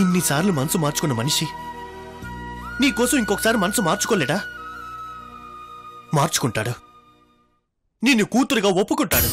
ఇన్నిసార్లు మనసు మార్చుకున్న మనిషి నీకోసం ఇంకొకసారి మనసు మార్చుకోలేడా? మార్చుకుంటాడు. నిన్ను కూతురుగా ఒప్పుకుంటాడు.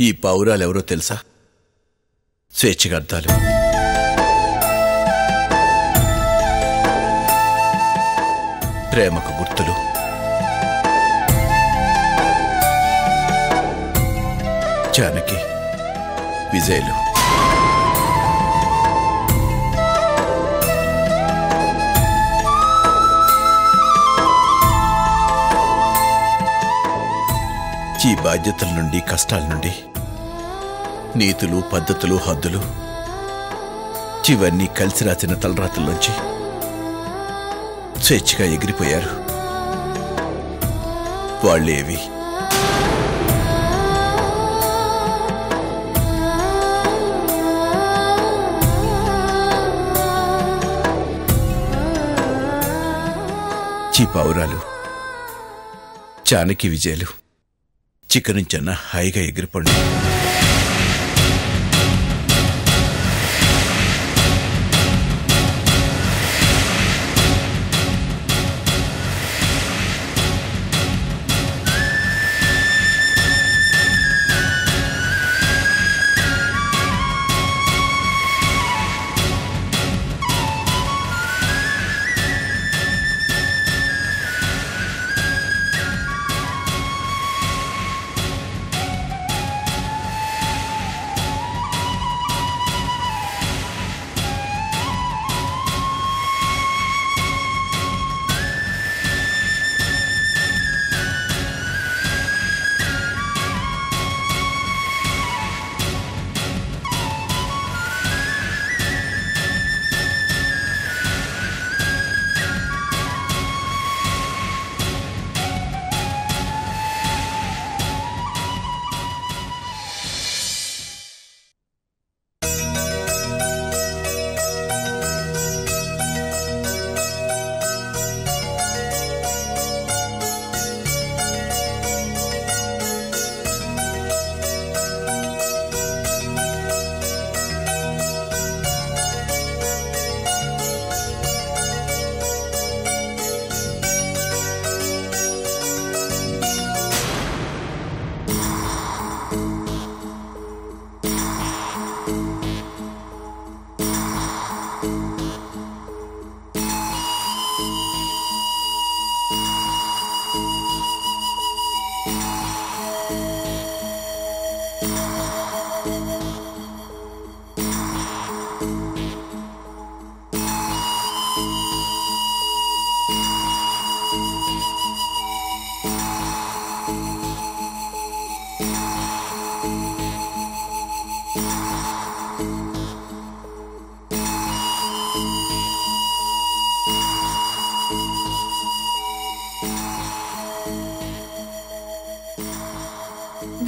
ఈ పౌరాలెవరో తెలుసా? స్వేచ్ఛగర్తాలు. ప్రేమకు గుర్తులు. జానకి, విజయలు. ఈ బాధ్యతల నుండి, కష్టాల నుండి, నీతులు, పద్ధతులు, హద్దులు ఇవన్నీ కలిసి రాసిన తలరాతల్లోంచి స్వేచ్ఛగా ఎగిరిపోయారు. వాళ్ళేవి ఈ పౌరాలు జానకి, విజయలు చిక్కనుంచన్న హాయిగా ఎగిరిపండి.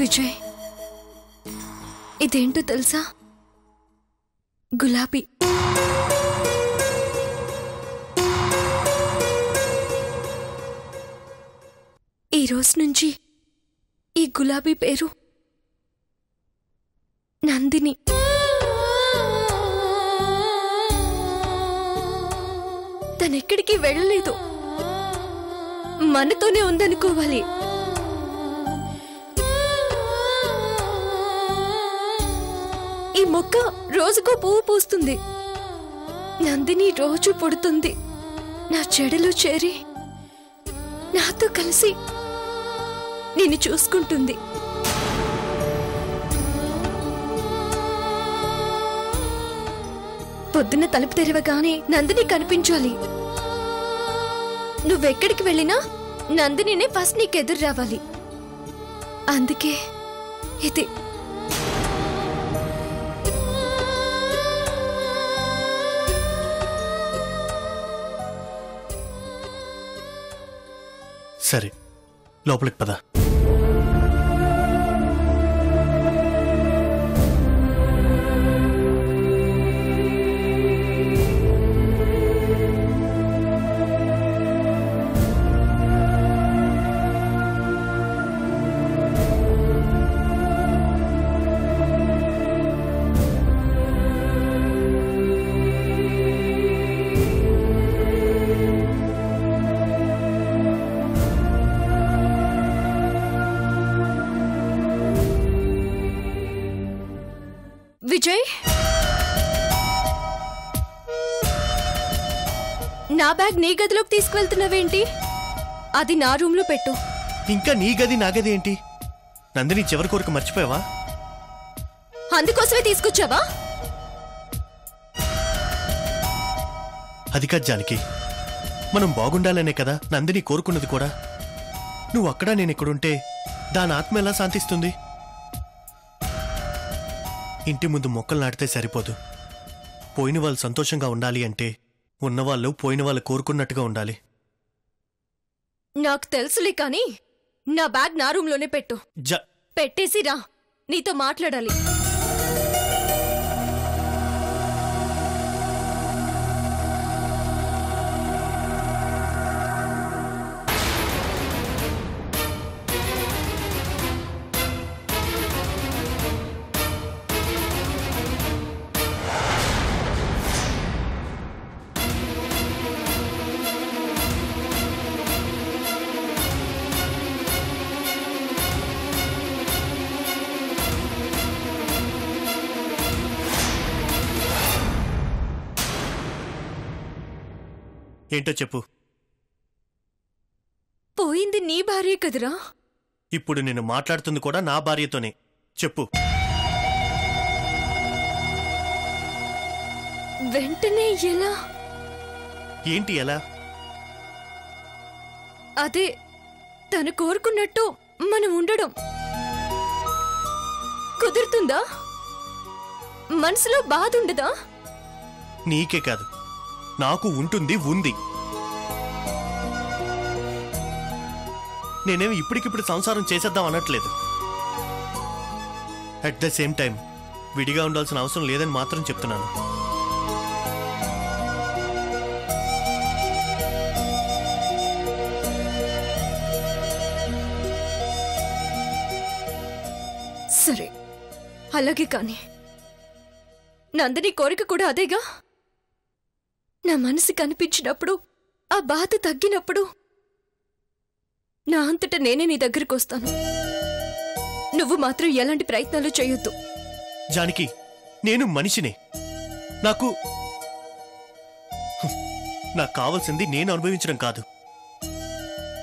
విజయ్, ఇదేంటో తెలుసా? గులాబీ. ఈ రోజు నుంచి ఈ గులాబీ పేరు నందిని. తనెక్కడికి వెళ్ళలేదు, మనతోనే ఉందనుకోవాలి. మొక్క రోజుకో పువ్వు పూస్తుంది. నందిని రోజు పుడుతుంది. నా చెడలో చేరి నాతో కలిసి నిన్ను చూసుకుంటుంది. పొద్దున్న తలుపు తెరవగానే నందిని కనిపించాలి. నువ్వెక్కడికి వెళ్ళినా నందినినే ఫస్ట్ నీకెదురు రావాలి. అందుకే ఇది. సరే, లోపలికి పద. విజయ్, నా బ్యాగ్ నీ గదిలోకి తీసుకువెళ్తున్నావేంటి? అది నా రూమ్ లో పెట్టు. ఇంకా నీ గది నా గది ఏంటి? నందిని చివరి కోరిక మర్చిపోయావా? అందుకోసమే తీసుకొచ్చావా? అది కాదు జానకి, మనం బాగుండాలనే కదా నందిని కోరుకున్నది కూడా. నువ్వు అక్కడ నేను ఇక్కడుంటే దాని ఆత్మ ఎలా శాంతిస్తుంది? ఇంటి ముందు మొక్కలు నాటితే సరిపోదు. పోయిన వాళ్ళు సంతోషంగా ఉండాలి అంటే ఉన్నవాళ్ళు పోయిన వాళ్ళు కోరుకున్నట్టుగా ఉండాలి. నాకు తెలుసులే, కానీ నా బ్యాగ్ నా రూమ్లోనే పెట్టు. పెట్టేసి రా, నీతో మాట్లాడాలి. ఏంటో చెప్పు. పోయింది నీ భార్య కదరా? ఇప్పుడు నేను మాట్లాడుతుంది కూడా నా భార్యతోనే. చెప్పు. వెంటనే ఎలా? ఏంటి ఎలా? అదే, తను కోరుకున్నట్టు మనం ఉండడం కుదురుతుందా? మనసులో బాధ ఉండదా? నీకే కాదు, నాకు ఉంటుంది, ఉంది. నేనేమి ఇప్పటికిప్పుడు సంసారం చేసేద్దాం అనట్లేదు. అట్ ద సేమ్ టైం విడిగా ఉండాల్సిన అవసరం లేదని మాత్రం చెప్తున్నాను. సరే, అలాగే. కానీ నందిని కోరిక కూడా అదేగా. నా మనసు కనిపించినప్పుడు, ఆ బాధ తగ్గినప్పుడు నా అంతటా నేనే నీ దగ్గరికి వస్తాను. నువ్వు మాత్రం ఎలాంటి ప్రయత్నాలు చేయొద్దు. జానకి, నేను మనిషినే. నాకు కావాల్సింది నేను అనుభవించడం కాదు,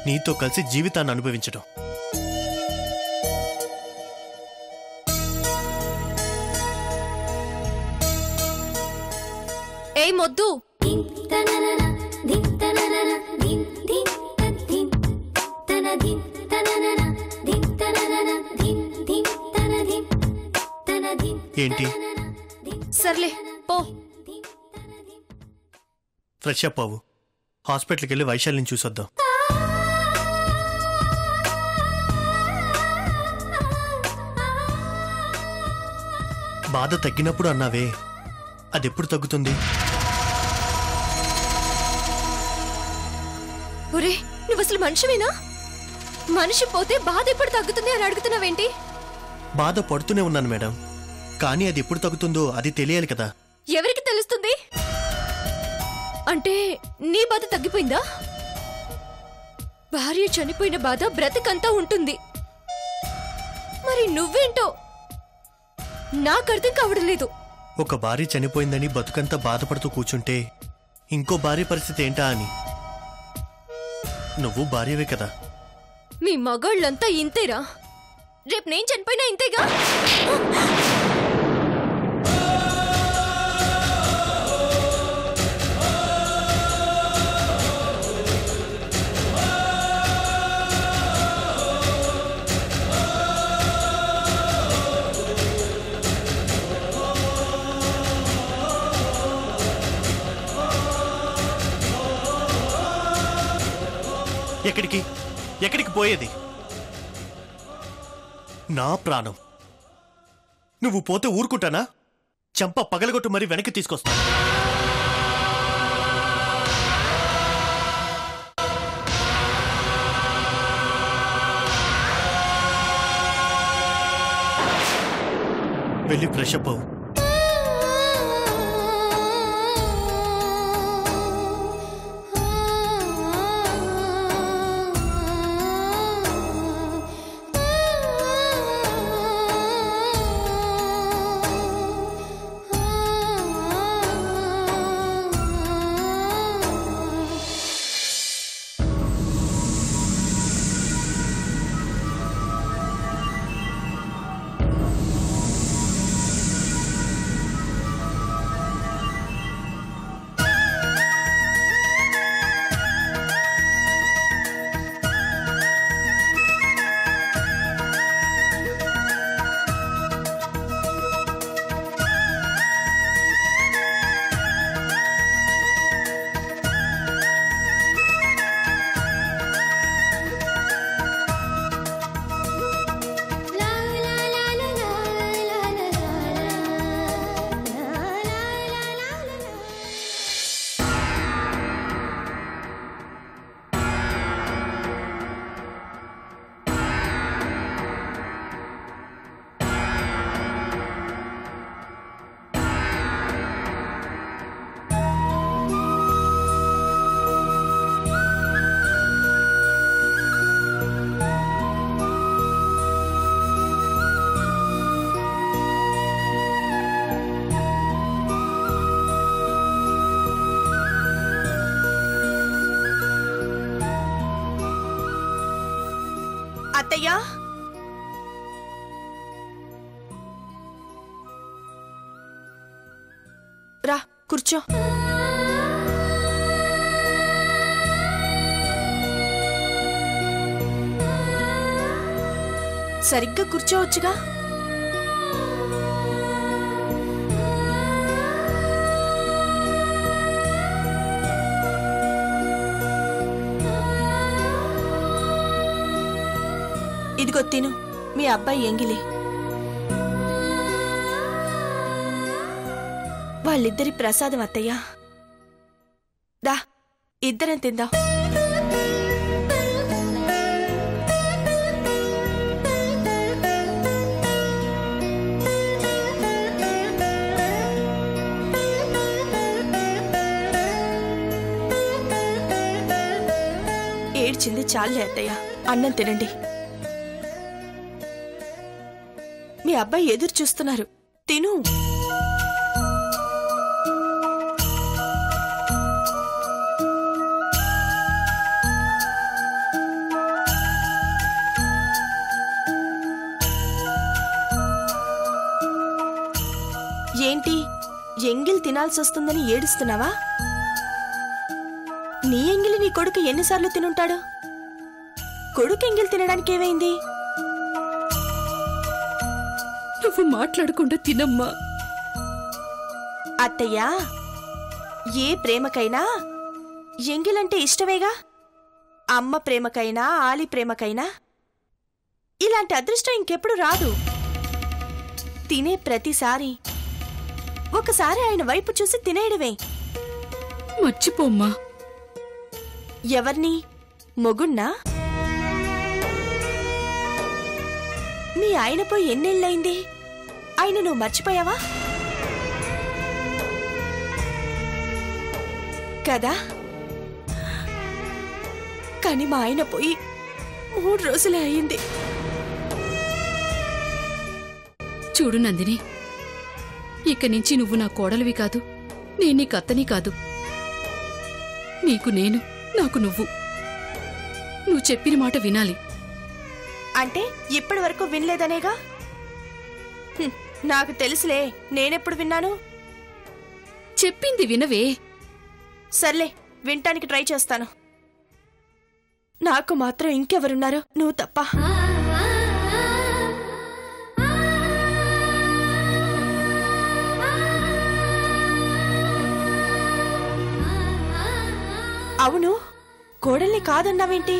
నీతో కలిసి జీవితాన్ని అనుభవించడం. ఏ మొద్దు, ఏంటి? సర్లే పో. ఫ్రెష్ అప్ అవ్వు. హాస్పిటల్కి వెళ్ళి వైశాలిని చూసొద్దాం. బాధ తగ్గినప్పుడు అన్నావే, అదెప్పుడు తగ్గుతుంది? ఒరే, నువ్వు అసలు మనిషివేనా? మనిషి పోతే బాధ ఎప్పుడు తగ్గుతుంది అని అడుగుతున్నావేంటి? బాధ పడుతూనే ఉన్నాను మేడం, కానీ అది ఎప్పుడు తగ్గుతుందో అది తెలియాలి కదా. ఎవరికి తెలుస్తుంది? అంటే నీ బాధ తగ్గిపోయిందా? భార్య చనిపోయిన బాధ బ్రతికంతా ఉంటుంది. మరి నువ్వేంటో నాకు అర్థం కావడం లేదు. ఒక భార్య చనిపోయిందని బతుకంతా బాధపడుతూ కూర్చుంటే ఇంకో భార్య పరిస్థితి ఏంటా అని. నువ్వు భార్యవే కదా. మీ మగాళ్ళంతా ఇంతేరా? రేపు నేను చనిపోయినా ఇంతేగా? ఎక్కడికి ఎక్కడికి పోయేది? నా ప్రాణం. నువ్వు పోతే ఊరుకుంటానా? చంప పగలగొట్టు మరి వెనక్కి తీసుకొస్తా. వెళ్ళి ఫ్రెష్ అప్ అవ్వు. అత్తయ్యా, రా కూర్చో. సరిగ్గా కూర్చోవచ్చుగా. ఇదిగో తిను, మీ అబ్బాయి ఎంగిలి. వాళ్ళిద్దరి ప్రసాదం అత్తయ్యా. దా ఇద్దరం తిందాం. ఏడ్చింది చాలే అత్తయ్య, అన్నం తినండి. మీ అబ్బాయి ఎదురు చూస్తున్నారు, తిను. ఏంటి, ఎంగిల్ తినాల్సి వస్తుందని ఏడుస్తున్నావా? నీ ఎంగిలి నీ కొడుకు ఎన్నిసార్లు తినుంటాడు? కొడుకు ఎంగిల్ తినడానికి ఏమైంది? నువ్వు మాట్లాడకుండా తినమ్మా. అత్తయ్యా, ఏ ప్రేమకైనా ఎంగిలంటే ఇష్టమేగా. అమ్మ ప్రేమకైనా ఆలి ప్రేమకైనా ఇలాంటి అదృష్టం ఇంకెప్పుడు రాదు. తినే ప్రతిసారి ఒకసారి ఆయన వైపు చూసి తినేయడమే. మర్చిపోమ్మా. ఎవర్ని? మొగుణ్ణా? మీ ఆయన పోయి ఎన్నేళ్ళయింది? ఆయన నువ్వు మర్చిపోయావా? కదా. కాని మా ఆయన పోయి 3 రోజులే అయింది. చూడు నందిని, ఇక నుంచి నువ్వు నా కోడలివి కాదు, నేను నీ కత్తని కాదు. నీకు నేను, నాకు నువ్వు. నువ్వు చెప్పిన మాట వినాలి. అంటే ఇప్పటి వరకు వినలేదనేగా? నాకు తెలుసులే, నేనెప్పుడు విన్నాను? చెప్పింది వినవే. సర్లే, వినటానికి ట్రై చేస్తాను. నాకు మాత్రం ఇంకెవరున్నారు నువ్వు తప్ప. అవును, కోడల్ని కాదన్నావేంటి?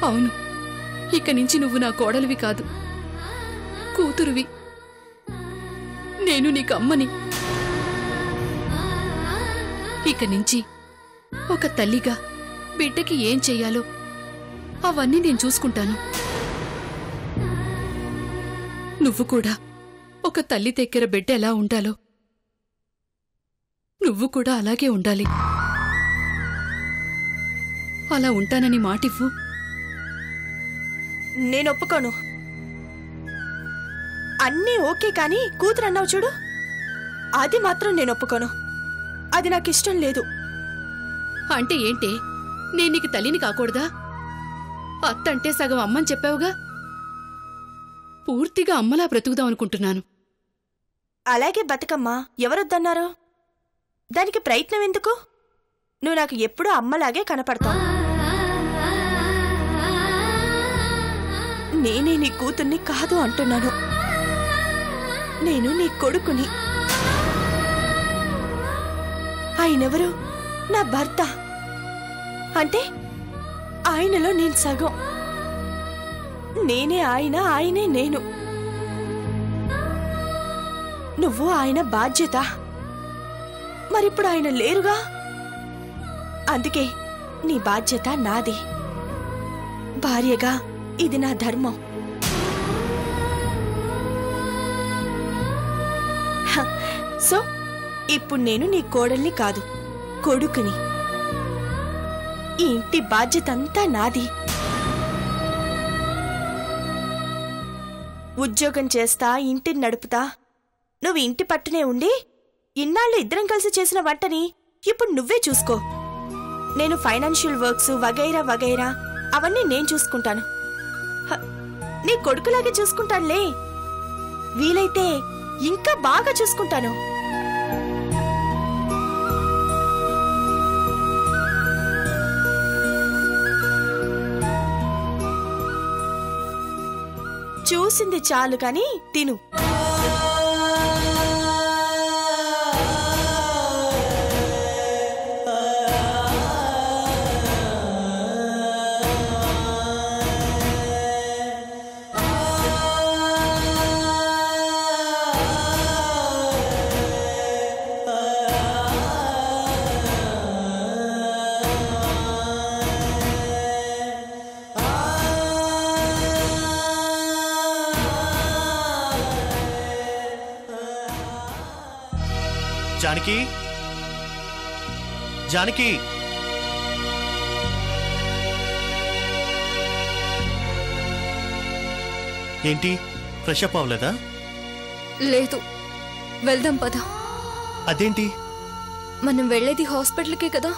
అవును, ఇక నుంచి నువ్వు నా కోడలివి కాదు, కూతురువి. నేను నీకు అమ్మని. ఇక నుంచి ఒక తల్లిగా బిడ్డకి ఏం చెయ్యాలో అవన్నీ నేను చూసుకుంటాను. నువ్వు కూడా ఒక తల్లి దగ్గర బిడ్డ ఎలా ఉండాలో నువ్వు కూడా అలాగే ఉండాలి. అలా ఉంటానని మాటివ్వు. నేను ఒప్పుకోను. అన్నీ ఓకే కాని కూతురు అన్నావు చూడు, అది మాత్రం నేను ఒప్పుకోను. అది నాకిష్టం లేదు. అంటే ఏంటే, నేను నీకు తల్లిని కాకూడదా? అత్తంటే సగం అమ్మని చెప్పావుగా. పూర్తిగా అమ్మలా బ్రతుకుదాం అనుకుంటున్నాను. అలాగే బతుకమ్మా, ఎవరొద్దన్నారు? దానికి ప్రయత్నం ఎందుకు? నువ్వు నాకు ఎప్పుడూ అమ్మలాగే కనపడతావు. నేనే నీ కూతుర్ని కాదు అంటున్నాను. నేను నీ కొడుకుని. ఆయనెవరు? నా భర్త. అంటే ఆయనలో నేను సగం. నేనే ఆయన, ఆయనే నేను. నువ్వు ఆయన బాధ్యత. మరిప్పుడు ఆయన లేరుగా. అందుకే నీ బాధ్యత నాది. భార్యగా ఇది నా ధర్మం. సో ఇప్పుడు నేను నీ కోడల్ని కాదు, కొడుకుని. ఈ ఇంటి బాధ్యత అంతా నాది. ఉద్యోగం చేస్తా, ఇంటిని నడుపుతా. నువ్వు ఇంటి పట్టునే ఉండి ఇన్నాళ్ళు ఇద్దరం కలిసి చేసిన వంటని ఇప్పుడు నువ్వే చూసుకో. నేను ఫైనాన్షియల్ వర్క్స్ వగైరా వగైరా అవన్నీ నేను చూసుకుంటాను. నీ కొడుకులాగే చూసుకుంటానులే. వీలైతే ఇంకా బాగా చూసుకుంటాను. చూసింది చాలు కాని తిను. జానకి, జానకి, ఏంటి ఫ్రెష్ అప్ అవ్వలేదా? లేదు, వెళ్దాం పద. అదేంటి? మనం వెళ్లేది హాస్పిటల్కే కదా,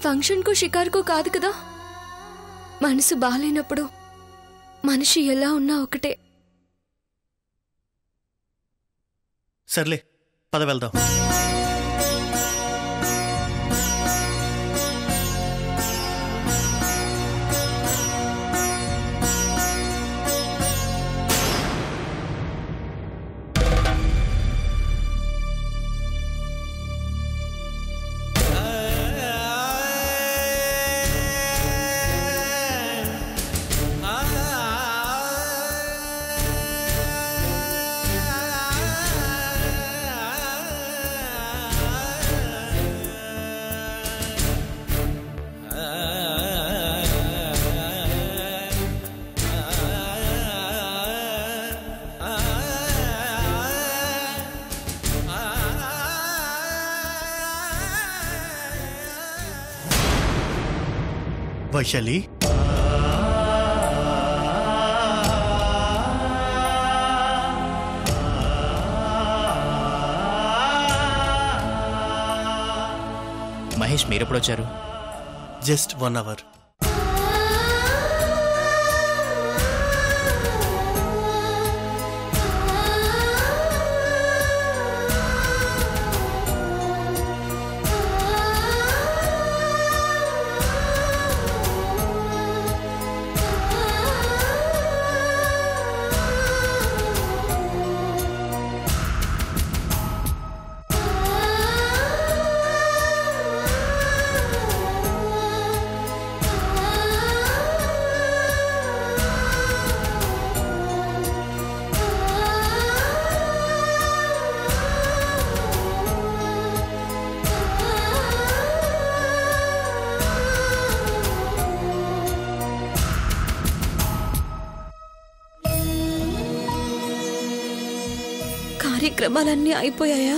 ఫంక్షన్కు షికారుకు కాదు కదా. మనసు బాలేనప్పుడు మనిషి ఎలా ఉన్నా ఒకటే. సర్లే పద వెళ్దాం. వైశాలి, మహేష్ మీరెప్పుడు వచ్చారు? Just 1 hour. కార్యక్రమాలన్నీ అయిపోయాయా?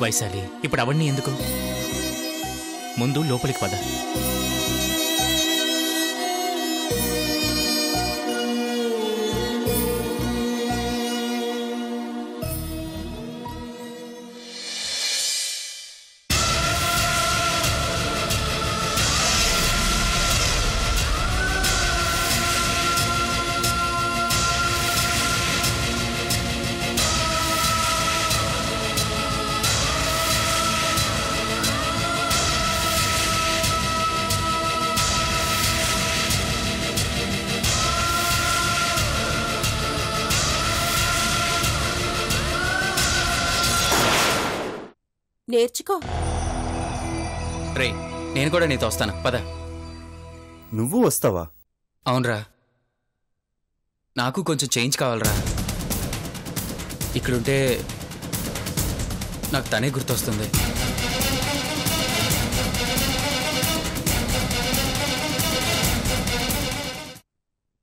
వైశాలి, ఇప్పుడు అవన్నీ ఎందుకు? ముందు లోపలికి పద. నేర్చుకో. రే, నేను కూడా నీతో వస్తాను, పద. నువ్వు వస్తావా? అవునరా, నాకు కొంచెం చేంజ్ కావాలరా. ఇక్కడుంటే నాకు తనే గుర్తొస్తుంది.